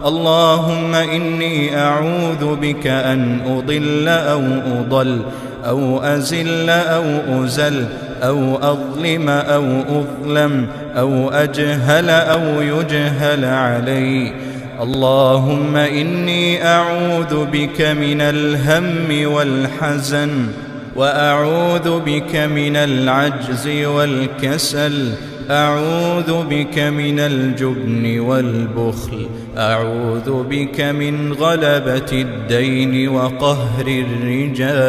اللهم إني أعوذ بك أن أضل أو أضل أو أزل أو أزل أو أظلم أو أظلم أو أجهل أو يجهل علي. اللهم إني أعوذ بك من الهم والحزن، وأعوذ بك من العجز والكسل، أعوذ بك من الجبن والبخل، أعوذ بك من غلبة الدين وقهر الرجال.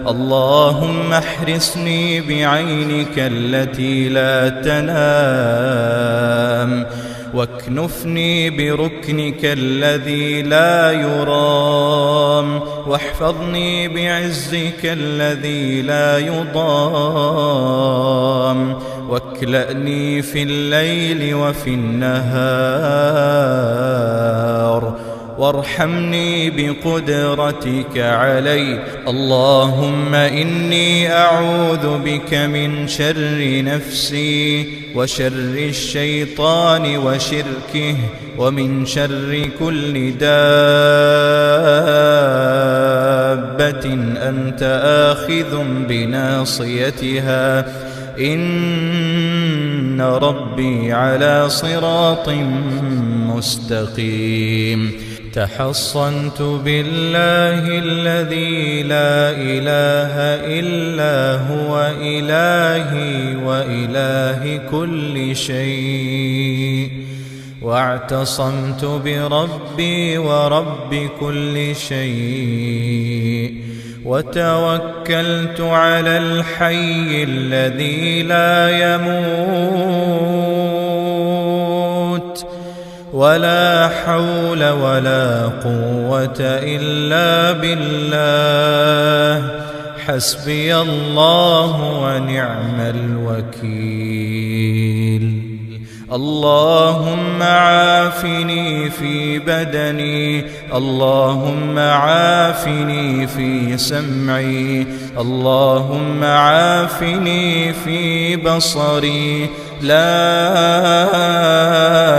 اللهم احرسني بعينك التي لا تنام، واكنفني بركنك الذي لا يرام، واحفظني بعزك الذي لا يضام، واكلأني في الليل وفي النهار، وارحمني بقدرتك علي. اللهم إني أعوذ بك من شر نفسي وشر الشيطان وشركه، ومن شر كل دابة أنت آخذ بناصيتها، إن ربي على صراط مستقيم. تحصنت بالله الذي لا إله إلا هو إلهي وإله كل شيء، واعتصمت بربي ورب كل شيء، وتوكلت على الحي الذي لا يموت، ولا حول ولا قوة إلا بالله. حسبي الله ونعم الوكيل. اللهم عافني في بدني، اللهم عافني في سمعي، اللهم عافني في بصري. لا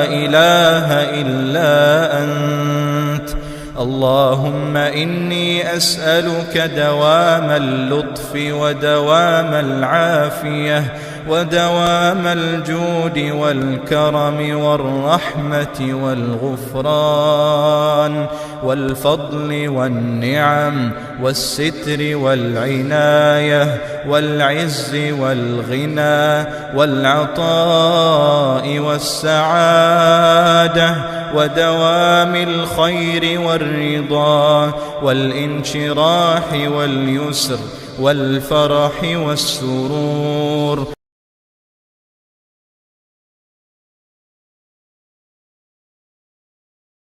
إله إلا أنت. اللهم إني أسألك دوام اللطف ودوام العافية ودوام الجود والكرم والرحمة والغفران والفضل والنعم والستر والعناية والعز والغنى والعطاء والسعادة ودوام الخير والرضا والانشراح واليسر والفرح والسرور.